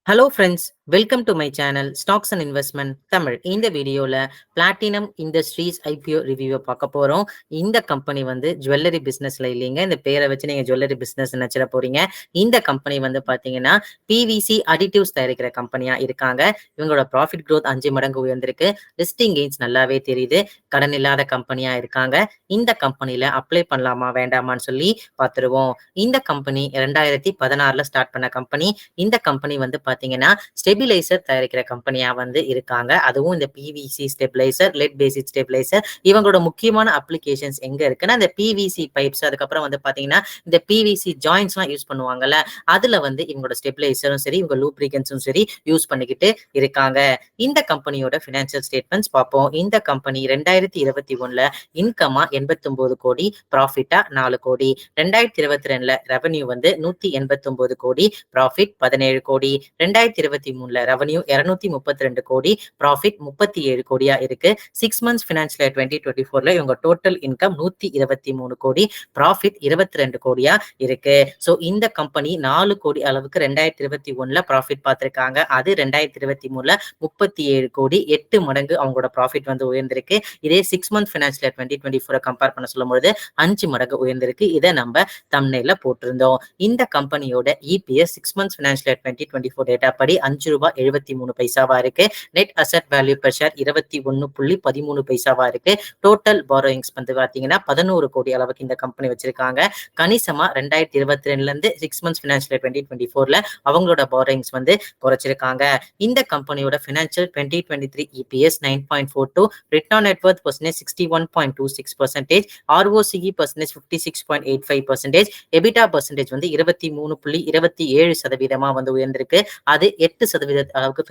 Hello friends, welcome to my channel stocks and investment Tamil. இந்த வீடியோவில் platinum industries IPO ரிவ்யூவை பார்க்க போகிறோம். இந்த கம்பெனி வந்து ஜுவல்லரி பிஸ்னஸில் இல்லைங்க. இந்த பேரை வச்சு நீங்கள் ஜுவல்லரி பிஸ்னஸ் நினச்சிட போகிறீங்க. இந்த கம்பெனி வந்து பார்த்தீங்கன்னா பிவிசி அடிட்டிவ்ஸ் தயாரிக்கிற கம்பெனியாக இருக்காங்க. இவங்களோட ப்ராஃபிட் க்ரோத் 5 மடங்கு உயர்ந்திருக்கு. லிஸ்டிங் கெயின்ஸ் நல்லாவே தெரியுது. கடன் இல்லாத கம்பெனியாக இருக்காங்க. இந்த கம்பெனியில் அப்ளை பண்ணலாமா வேண்டாமான்னு சொல்லி பார்த்துருவோம். இந்த கம்பெனி 2016 ஸ்டார்ட் பண்ண கம்பெனி. இந்த கம்பெனி வந்து பாத்தீங்கன்னா ஸ்டெபிலைசர் தயாரிக்கிற கம்பெனியா வந்து இருக்காங்க. அதுவும் இந்த பிவிசி ஸ்டெபிலைசர், லெட் பேசிட் ஸ்டெபிலைசர். இவங்களோட முக்கியமான அப்ளிகேஷன்ஸ் எங்க இருக்குன்னா இந்த பிவிசி பைப்ஸ், அதுக்கப்புறம் வந்து பாத்தீங்கன்னா இந்த பிவிசி ஜாயின்ஸ் எல்லாம் யூஸ் பண்ணுவாங்கல்ல, அதுல வந்து இவங்களோட ஸ்டெபிலைசரும் சரி, இவங்க லூப்ரிகன்ஸும் சரி யூஸ் பண்ணிக்கிட்டு இருக்காங்க. இந்த கம்பெனியோட பினான்சியல் ஸ்டேட்மெண்ட்ஸ் பார்ப்போம். இந்த கம்பெனி 2021 இன்கமா 89 கோடி, ப்ராஃபிட்டா 4 கோடி. 2022 ரெவன்யூ வந்து 189 கோடி, ப்ராஃபிட் 17 கோடி. 2023 ரெவன்யூ 232 கோடி, ப்ராஃபிட் 37 கோடியா இருக்கு. 6 months ஃபினான்ஷியல் இயர் 2024 இவங்க டோட்டல் இன்கம் 123 கோடி, ப்ராஃபிட் 22 கோடியா இருக்கு. ஸோ இந்த கம்பெனி 4 கோடி அளவுக்கு 2021 ப்ராஃபிட் பார்த்திருக்காங்க. அது 2023 37 கோடி, 8 மடங்கு அவங்களோட ப்ராஃபிட் வந்து உயர்ந்திருக்கு. இதே 6 month ஃபினான்ஷியல் இயர் 2024 கம்பேர் பண்ண சொல்லும்போது 5 மடங்கு உயர்ந்திருக்கு. இதை நம்ம தம்ப்நெயில்ல போட்டிருந்தோம். இந்த கம்பெனியோட EPS 6 months financial year 2024 data படி ₹5.73 இருக்கு. Net asset value per share 21.13 இருக்கு. டோட்டல் பாரோயிங்ஸ் வந்து பாத்தீங்கன்னா 11 கோடி அளவுக்கு இந்த கம்பெனி வச்சிருக்காங்க. கணிசமா 2022 இருந்து 6 months ஃபினான்ஷியல் இயர் 2024 அவங்களோட பாரோயிங்ஸ் வந்து குறைச்சிருக்காங்க. இந்த கம்பெனியோட financial 2023 EPS 9.42, return net Worth percentage 61.26%, ROCE percentage 56.85%, EBITDA percentage வந்து 23.27% வந்து உயர்ந்திருக்கு. அது 8% அளவுக்கு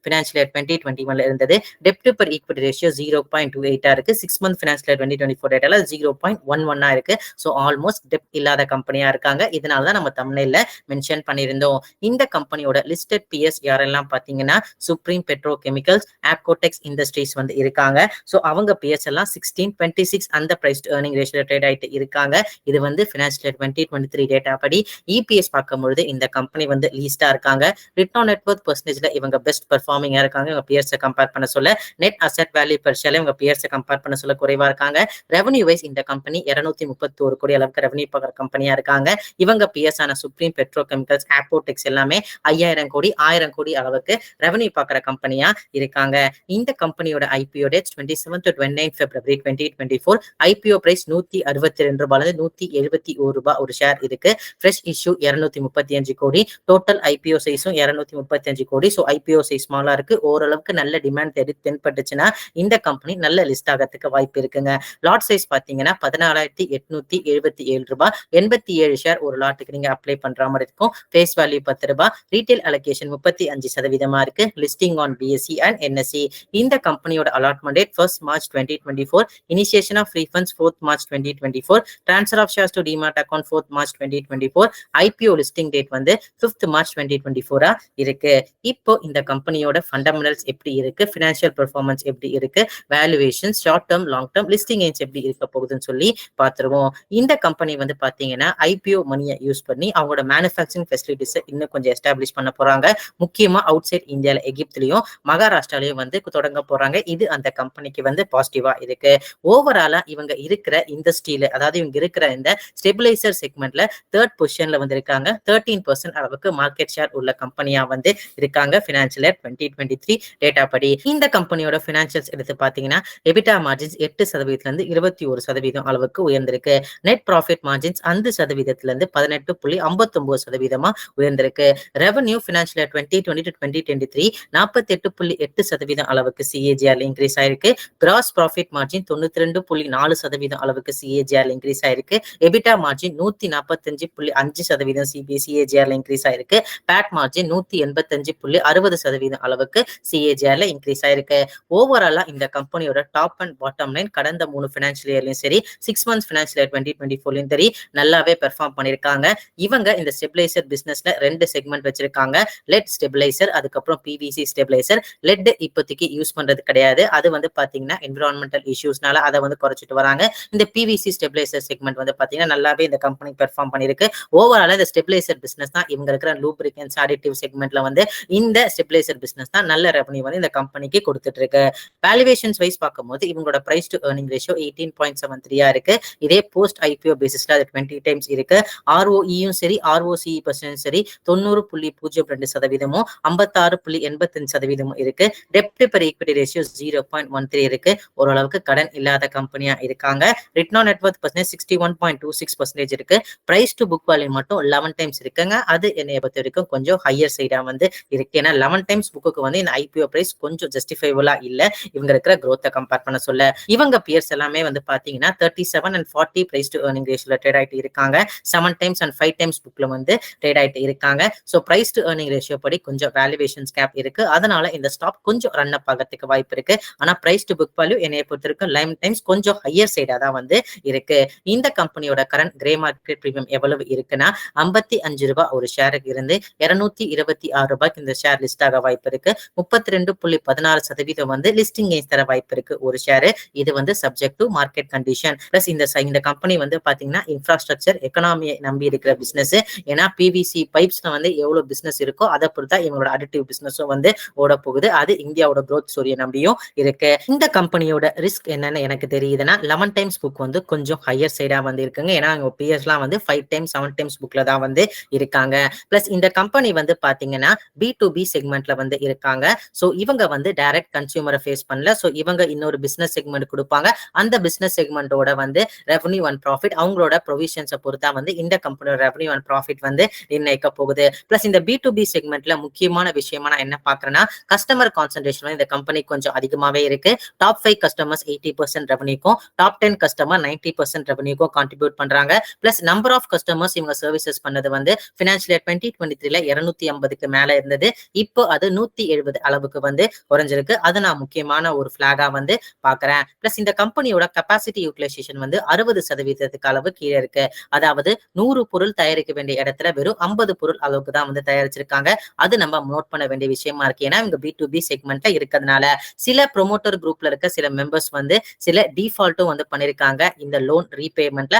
ஃபினான்ஷியல் இயர் 2021 இருந்தது. டெப்ட் பர் ஈக்விட்டி ரேஷியோ 0.28 இருக்கு. 6 month ஃபினான்ஷியல் இயர் 2024 டேட்டால 0.11 இருக்கு. ஸோ ஆல்மோஸ்ட் டெப்ட் இல்லாத கம்பெனியா இருக்காங்க. இதனால தான் நம்ம தம்ப்நெயில்ல மென்ஷன் பண்ணியிருந்தோம். இந்த கம்பெனியோட லிஸ்டட் பிஎஸ் யாரெல்லாம் பாத்தீங்கன்னா சுப்ரீம் பெட்ரோ கெமிக்கல்ஸ், ஆப்கோடெக்ஸ் இண்டஸ்ட்ரீஸ் வந்து இருக்காங்க. ஸோ அவங்க பிஎஸ் எல்லாம் 16-26 அந்த பிரைஸ் ஏர்னிங் ரேஷியோ ட்ரேட் ஆயிட்டு இருக்காங்க. இது வந்து ஃபினான்ஷியல் இயர் 2023 டேட்டா படி. இபிஎஸ் பார்க்கும்பொழுது இந்த கம்பெனி வந்து லீஸ்டா இருக்காங்க. ரிட்டர்ன் நெட் வொர்த் பர்சன்டேஜ்ல இவங்க பெஸ்ட் பெர்ஃபார்மிங்கா இருக்காங்க. இவங்க பியர்ஸை கம்பேர் பண்ண சொல்ல. நெட் அசெட் வேல்யூ பெர் ஷேர்ல இவங்க பியர்ஸை கம்பேர் பண்ண சொல்ல குறைவா இருக்காங்க. ரெவன்யூ வைஸ் இந்த கம்பெனி 231 கோடி அளவுக்கு ரெவன்யூ பார்க்குற கம்பெனியா இருக்காங்க. இவங்க பிஎஸ் ஆன சுப்ரீம் பெட்ரோ கெமிக்கல்ஸ், ஆப்போடெக்ஸ் எல்லாமே 5000 கோடி 1000 கோடி அளவுக்கு ரெவன்யூ பார்க்குற கம்பெனியா இருக்காங்க. இந்த கம்பெனியோட IPO date 27 to 29 February 2024. IPO price ₹162 ₹171 ஒரு ஷேர் இருக்கு. ஃப்ரெஷ் இஷ்யூ 235 கோடி. டோட்டல் ஐபிஓ சைஸும் 235 கோடி. ஸோ ஐபிஓ சைஸ் ஸ்மாலா இருக்கு. ஓரளவுக்கு நல்ல டிமாண்ட் தென்பட்டுச்சுன்னா இந்த கம்பெனி நல்ல லிஸ்ட் ஆகிறதுக்கு வாய்ப்பு இருக்குங்க. லாட் சைஸ் பாத்தீங்கன்னா ₹14,877, 87 ஷேர் ஒரு லாட்டுக்கு நீங்க அப்ளை பண்ற மாதிரி இருக்கும். Face value ₹10. ரீட்டைல் அலோகேஷன் 35% இருக்கு. Listing on BSE and NSE. இந்த கம்பெனியோட allotment date 1st March 2024, initiation of free funds 4th March 2024, transfer of shares to demat account 4th March 2024, IPO listing date வந்து 5th March 2024 இருக்கு. இப்போ இந்த கம்பெனியோட fundamentals எப்படி இருக்கு, ஃபினான்ஷியல் பெர்ஃபார்மன்ஸ் எப்படி இருக்கு, valuation, short term, long term, listing age எப்படி இருக்க போகுதுன்னு சொல்லி பார்த்துருவோம். இந்த கம்பெனி வந்து பாத்தீங்கன்னா ஐபிஓ மணியை யூஸ் பண்ணி அவங்களோட மேனுஃபேக்சரிங் ஃபெசிலிட்டிஸ் இன்னும் கொஞ்சம் எஸ்டாப்ளிஷ் பண்ண போறாங்க. முக்கியமா அவுட் சைட் இந்தியால எகிப்திலையும் மகாராஷ்டிராலையும் வந்து தொடங்க போறாங்க. இது அந்த கம்பெனிக்கு வந்து பாசிட்டிவா இருக்கு. ஓவராலா இவங்க இருக்கிற இண்டஸ்ட்ரியில, அதாவது இவங்க இருக்கிற இந்த ஸ்டெபிலைசர் செக்மெண்ட்ல 3rd பொசிஷன்ல வந்து இருக்காங்க. 13% அளவுக்கு மார்க்கெட் ஷேர் உள்ள கம்பெனியா வந்து இருக்காங்க ஃபினான்ஷியல் இயர் 2023 டேட்டா படி. இந்த கம்பெனியோட ஃபினான்ஷியல்ஸ் எடுத்து பாத்தீங்கன்னா எபிட்டா மார்ஜின்ஸ் 8% இருந்து 21% அளவுக்கு உயர்ந்திருக்கு. நெட் ப்ராஃபிட் மார்ஜின்ஸ் 5% இருந்து 18.59% உயர்ந்திருக்கு. ரெவன்யூ ஃபினான்ஷியல் இயர் 2020 to 2023 48.8% அளவுக்கு சிஏஜிஆர் இன்க்ரீஸ் ஆயிருக்கு. கிராஸ் ப்ராஃபிட் மார்ஜின் 92.4% அளவுக்கு சிஏஜிஆர் இன்க்ரீஸ் ஆயிருக்கு. எபிட்டா மார்ஜின் 145.5% சிஏஜிஆர் இன்க்ரீஸ் ஆயிருக்கு. பேட் மார்ஜின் 185.60% அளவுக்கு சிஏஜிஆர்ல இன்க்ரீஸ் ஆயிருக்கு. ஓவராலா இந்த கம்பெனியோட டாப் அண்ட் பாட்டம் லைன் கடந்த 3 ஃபினான்ஷியல் இயர்லயும் சரி, 6 months ஃபினான்ஷியல் இயர் 2024 சரி நல்லாவே பெர்ஃபார்ம் பண்ணிருக்காங்க. இவங்க இந்த ஸ்டெபிலைசர் பிசினஸ்ல 2 செக்மெண்ட் வச்சிருக்காங்க. லெட் ஸ்டெபிலைசர், அதுக்கப்புறம் பிவிசி ஸ்டெபிலைசர். லெட் இப்போதைக்கு யூஸ் பண்றது கிடையாது. அது வந்து பாத்தீங்கன்னா என்விரான்மெண்டல் இஷ்யூஸ்னால அதை வந்து குறைச்சிட்டு வராங்க. இந்த பிவிசி ஸ்டெபிலைசர் செக்மெண்ட் வந்து பாத்தீங்கன்னா நல்லாவே இந்த கம்பெனி பெர்ஃபார்ம் பண்ணிருக்கு. ஓவராலா இந்த ஸ்டெபிலைசர் பிசினஸ் தான் இவங்க இருக்கிற லூப்ரிகன்ஸ் அடிட்டிவ் செக்மெண்ட்ல வந்து இந்த ஸ்டெபிலைசர் பிசினஸ் தான் நல்ல ரெவன்யூ வந்து இந்த கம்பெனிக்கு கொடுத்துட்டு இருக்கு. வேல்யூவேஷன்ஸ் வைஸ் பார்க்கும்போது இவங்களோட பிரைஸ் டு ஏர்னிங் ரேஷியோ 18.73 இருக்கு. இதே போஸ்ட் ஐபிஓ பேசிஸ்ல அது 20 டைம்ஸ் இருக்கு. ROE சரி ROCE பர்சன்ட் சரி 90.02% 56.85% இருக்கு. டெப்ட் பெர் ஈக்விட்டி ரேஷியோ 0.13 இருக்கு. ஓரளவுக்கு கடன் இல்லாத கம்பெனியா இருக்காங்க. Return on net Worth percentage 61.26% இருக்கு. பிரைஸ் டு புக் வேல்யூ மட்டும் 11 டைம்ஸ் இருக்குங்க. அது என்னைய பொறுத்த வரைக்கும் கொஞ்சம் ஹையர் சைடா வந்து இருக்கு. ஏன்னா 11 டைம்ஸ் புக்கு வந்து இந்த ஐபிஓ பிரைஸ் கொஞ்சம் ஜஸ்டிஃபைபிளா இல்ல இவங்க இருக்கிற growth கம்பேர் பண்ண சொல்ல. இவங்க பியர்ஸ் எல்லாமே வந்து பாத்தீங்கன்னா 37 and 40 பிரைஸ் டு ஏர்னிங் ரேஷியோல ட்ரேட் ஆயிட்டு இருக்காங்க. 7 டைம்ஸ் and 5 டைம்ஸ் புக்ல வந்து ட்ரேட் ஆயிட்டு இருக்காங்க. So price to earning ratio படி கொஞ்சம் வேல்யூவேஷன்ஸ் கேப் இருக்கு. அதனால இந்த ஸ்டாக் கொஞ்சம் ரன் அப் ஆகிறதுக்கு வாய்ப்பு இருக்கு. ஆனா பிரைஸ் டு புக் வேல்யூ என்னைய பொறுத்த வரைக்கும் 11 டைம்ஸ் கொஞ்சம் ஹையர் சைடா தான் வந்து இருக்கு. இந்த கம்பெனியோட கரண்ட் கிரே மார்க்கெட் பிரீமியம் எவ்வளவு இருக்குன்னா 55 ரூபாய் ஒரு ஷேருக்கு இருந்து 226 ரூபாய்க்கு இந்த ஷேர் லிஸ்ட் ஆக வாய்ப்பு இருக்கு. 32.16% வந்து லிஸ்டிங் கெயின்ஸ் தர வாய்ப்பு இருக்கு ஒரு ஷேர். இது வந்து subject to market condition. Plus இந்த கம்பெனி வந்து பாத்தீங்கன்னா இன்ஃப்ராஸ்ட்ரக்சர் எக்கனாமியை நம்பி இருக்கிற பிசினஸ். ஏன்னா பிவிசி பைப்ஸ்ல வந்து எவ்வளவு பிசினஸ் இருக்கோ அதை பொறுத்தா இவங்களோட அடிட்டிவ் பிசினஸும் வந்து ஓட போகுது. அது இந்தியாவோட growth ஸ்டோரியை நம்பியும் இருக்கு. இந்த கம்பெனியோட ரிஸ்க் என்னன்னு எனக்கு தெரியுதுன்னா 11 டைம்ஸ் புக் வந்து கொஞ்சம் ஹையர் சைடா வந்து இருக்குங்க. ஏன்னா அவங்க பிஎஸ்லாம் வந்து 5 டைம்ஸ் 7 டைம்ஸ் புக்ல தான் வந்து இருக்காங்க. பிளஸ் இந்த கம்பெனி வந்து பாத்தீங்கன்னா B2B செக்மெண்ட்ல வந்து இருக்காங்க. சோ இவங்க வந்து டைரக்ட் கன்சியூமரை ஃபேஸ் பண்ணல. சோ இவங்க இன்னொரு பிசினஸ் செக்மெண்ட் கொடுப்பாங்க. அந்த பிசினஸ் செக்மெண்டோட வந்து ரெவன்யூ அண்ட் ப்ராஃபிட் அவங்களோட ப்ரொவிஷன்ஸை பொறுத்தா வந்து இந்த கம்பெனியோட ரெவன்யூ அண்ட் ப்ராஃபிட் வந்து நிர்ணயிக்க போகுது. பிளஸ் இந்த B2B செக்மெண்ட்ல முக்கியமான விஷயமா நான் என்ன பாக்குறேன்னா கஸ்டமர் கான்சென்ட்ரேஷன் வந்து இந்த கம்பெனி கொஞ்சம் அதிகமாவே இருக்கு. டாப் 5 கஸ்டமர்ஸ் 80% ரெவன்யூக்கும் டாப் 10 கஸ்டமர் 90% ரெவன்யூக்கும் கான்ட்ரிபியூட் பண்றாங்க. பிளஸ் நம்பர் ஆஃப் கஸ்டமர்ஸ் இவங்க சர்வீசஸ் பண்ணது வந்து பினான்சியல் இயர் 2023ல 250க்கு மேல இருந்தது. இப்போ அது 170 அளவுக்கு வந்து குறைஞ்சிருக்கு. அது நான் முக்கியமான ஒரு பிளாகா வந்து பாக்குறேன். பிளஸ் இந்த கம்பெனியோட கெபாசிட்டி யூட்டிலைசேஷன் வந்து 60% அளவு கீழே இருக்கு. அதாவது 100 பொருள் தயாரிக்க வேண்டிய இடத்துல வெறும் 50 பொருள் அளவுக்கு தான் வந்து தயாரிச்சிருக்காங்க. அது நம்ம நோட் பண்ண வேண்டிய விஷயமா இருக்கு. ஏன்னா இவங்க B2B செக்மெண்ட்ல இருக்கிறதுனால சில ப்ரொமோட்டர் குரூப்ல இருக்க சில மெம்பர்ஸ் வந்து சில டிஃபால்ட்டும் வந்து பண்ணிருக்காங்க இந்த லோன் ரீபேமெண்ட்ல.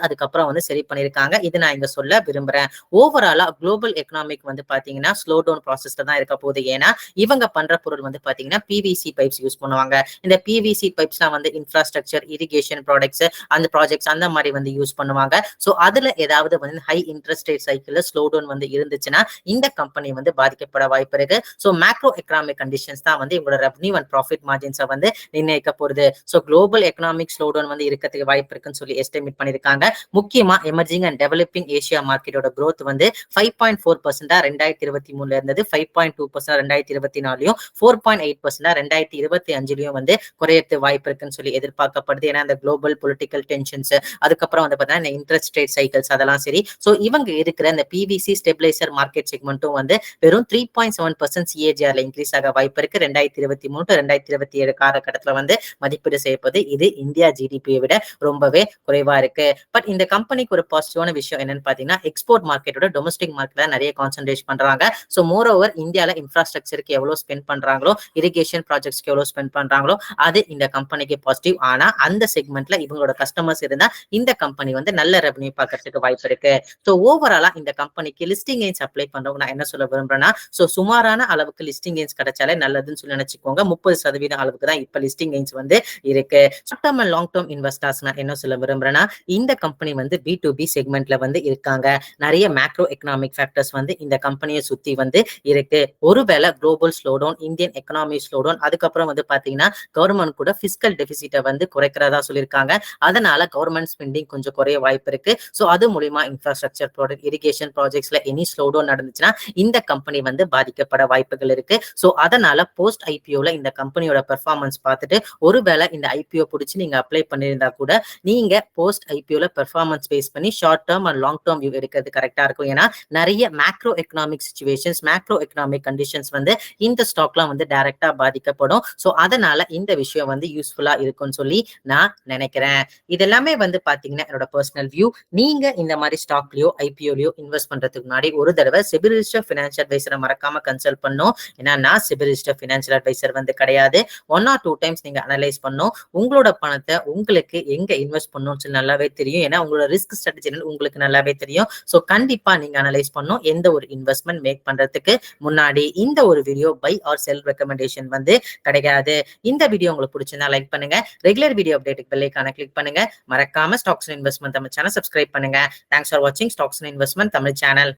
அதுக்கப்புறம் வந்து சரி பண்ணிருக்காங்க. இது நான் இங்க சொல்ல விரும்புறேன். ஓவராலா குளோபல் எக்கனாமிக் வந்து பாத்தீங்கன்னா ஸ்லோ டவுன் ப்ராசஸ்ல தான் இருக்க போகுது. ஏன்னா இவங்க பண்ற பொருள் வந்து பாத்தீங்கன்னா பிவிசி பைப்ஸ் யூஸ் பண்ணுவாங்க. இந்த பிவிசி பைப்ஸ்லாம் வந்து இன்ஃப்ராஸ்ட்ரக்சர் இரிகேஷன் ப்ராடக்ட்ஸ் அந்த ப்ராஜெக்ட்ஸ் அந்த மாதிரி வந்து யூஸ் பண்ணுவாங்க. சோ அதுல ஏதாவது வந்து ஹை இன்ட்ரெஸ்ட் ரேட் சைக்கிள்ல ஸ்லோ டவுன் வந்து இருந்துச்சுன்னா இந்த கம்பெனி வந்து பாதிக்கப்பட வாய்ப்பு இருக்கு. சோ மேக்ரோ எக்கனாமிக் கண்டிஷன்ஸ் தான் வந்து இவங்களோட ரெவன்யூ அண்ட் ப்ராஃபிட் மார்ஜின்ஸை வந்து நிர்ணயிக்க போகுது. So global economic slow down வந்து இருக்கிறதுக்கு வாய்ப்பு இருக்குன்னு சொல்லி எஸ்டிமேட் பண்ணிருக்காங்க. முக்கியமா எமர்ஜிங் அண்ட் டெவலப்பிங் ஏசியா மார்க்கெட்டோட growth வந்து 5.4% 2023ல இருந்தது. 5.2% 2024லயும் 4.8% 2025லயும் வந்து குறையத்து வாய்ப்பு இருக்குன்னு சொல்லி எதிர்பார்க்கப்படுது. ஏன்னா இந்த குளோபல் பொலிட்டிக்கல் டென்ஷன்ஸ் அதுக்கப்புறம் வந்து பார்த்தீங்கன்னா இந்த இன்ட்ரெஸ்ட் ரேட் சைக்கிள்ஸ் அதெல்லாம் சரி. சோ இவங்க இருக்கிற இந்த பிவிசி ஸ்டெபிலைசர் மார்க்கெட் செக்மெண்ட்டும் வந்து வெறும் 3.7% CAGRல இன்க்ரீஸ் ஆக வாய்ப்பு இருக்கு. 2023 to 2027 காலகட்டத்துல வந்து மதிப்பீடு செய்யப்படுது. இது இந்தியா ஜிடிபியை விட ரொம்பவே குறைவா இருக்கு. பட் இந்த கம்பெனிக்கு ஒரு பாசிட்டிவான விஷயம் என்னன்னு பாத்தீங்கன்னா எக்ஸ்போர்ட் மார்க்கெட்டோட டொமஸ்டிக் மார்க்கெட்ல நிறைய கான்சென்ட்ரேட் பண்றாங்க. சோ மோர் ஓவர் இந்தியால இன்ஃப்ராஸ்ட்ரக்சருக்கு எவ்வளவு ஸ்பெண்ட் பண்றாங்களோ இரிகேஷன் ப்ராஜெக்ட்ஸ்க்கு எவ்வளவு ஸ்பெண்ட் பண்றாங்களோ அது இந்த கம்பெனிக்கு பாசிட்டிவ். ஆனா அந்த செக்மெண்ட்ல இவங்களோட கஸ்டமர்ஸ் இருந்தா இந்த கம்பெனி வந்து நல்ல ரெவன்யூ பார்க்கறதுக்கு வாய்ப்பு இருக்கு. சோ ஓவராலா இந்த கம்பெனிக்கு லிஸ்டிங் கெயின்ஸ் அப்ளை பண்றவங்க நான் என்ன சொல்ல விரும்புறேன்னா சோ சுமாரான அளவுக்கு லிஸ்டிங் கெயின்ஸ் கிடைச்சாலே நல்லதுன்னு சொல்லி நினைச்சுக்கோங்க. 30% அளவுக்கு தான் இப்ப லிஸ்டிங் கெயின்ஸ் வந்து இருக்கு. Short term and long term investors நான் என்ன சொல்ல விரும்புறேன்னா இந்த கம்பெனி வந்து B2B செக்மெண்ட்ல வந்து இருக்காங்க. நிறைய மேக்ரோ எக்கனாமிக் ஃபேக்டர்ஸ் வந்து இந்த கம்பெனியை சுத்தி வந்து இருக்கு. ஒருவேளை global slowdown Indian economy slowdown அதுக்கப்புறம் வந்து பாத்தீங்கன்னா கவர்மெண்ட் கூட பிஸ்கல் டெபிசிட்டை வந்து குறைக்கிறதா சொல்லியிருக்காங்க. அதனால கவர்மெண்ட் ஸ்பெண்டிங் கொஞ்சம் குறைய வாய்ப்பு இருக்கு. சோ அது மூலியமா இன்ஃப்ராஸ்ட்ரக்சர் ப்ராடக்ட் இரிகேஷன் ப்ராஜெக்ட்ஸ்ல எனி ஸ்லோடவுன் நடந்துச்சுன்னா இந்த கம்பெனி வந்து பாதிக்கப்பட வாய்ப்புகள் இருக்கு. சோ அதனால போஸ்ட் ஐபிஓல இந்த கம்பெனியோட பெர்ஃபார்மன்ஸ் பார்த்துட்டு ஒருவேளை இந்த ஐபிஓ பிடிச்சி நீங்க அப்ளை பண்ணியிருந்தா கூட நீங்க போஸ்ட் ஐபிஓல பெர்ஃபார்மன்ஸ் பேஸ் பண்ணி short term and long term view எடுக்கிறது கரெக்டா இருக்கும். ஏன்னா நிறைய macro economic situations macro economic conditions வந்து இந்த ஸ்டாக்லாம் வந்து டைரக்டா பாதிக்கப்படும். சோ அதனால இந்த விஷயம் வந்து யூஸ்ஃபுல்லா இருக்கும்னு சொல்லி நான் நினைக்கிறேன். இதெல்லாமே வந்து பாத்தீங்கன்னா என்னோட பர்சனல் வியூ. நீங்க இந்த மாதிரி ஸ்டாக்லயோ ஐபிஓலயோ இன்வெஸ்ட் பண்றதுக்கு முன்னாடி ஒரு தடவை சிபில் ரிஜிஸ்டர் ஃபினான்ஷியல் அட்வைசரை மறக்காம கன்சல்ட் பண்ணும். ஏன்னா நான் சிபில் ரிஜிஸ்டர் ஃபினான்ஷியல் அட்வைசர் வந்து கிடையாது. 1 or 2 டைம்ஸ் நீங்க அனலைஸ் பண்ணும். உங்களோட பணத்தை உங்களுக்கு எங்க இன்வெஸ்ட் பண்ணணும்னு சொல்லி நல்லாவே தெரியும். ஏன்னா உங்களோட ரிஸ்க் ஸ்ட்ராட்டஜி உங்களுக்கு நல்லாவே தெரியும். சோ கண்டிப்பா நீங்க அனலைஸ் பண்ணும் எந்த ஒரு இன்வெஸ்ட்மெண்ட் மேக் பண்றதுக்கு. பண்றதுக்கு முன்னாடி இந்த ஒரு video buy or sell recommendation வந்து கிடையாது. இந்த வீடியோ உங்களுக்கு பிடிச்சிருந்தா லைக் பண்ணுங்க. ரெகுலர் வீடியோ அப்டேட்டுக்கு பெல் ஐகானை கிளிக் பண்ணுங்க. மறக்காம stocks and investment Tamil channel subscribe பண்ணுங்க. தேங்க்ஸ் ஃபார் வாட்சிங் stocks and investment Tamil channel.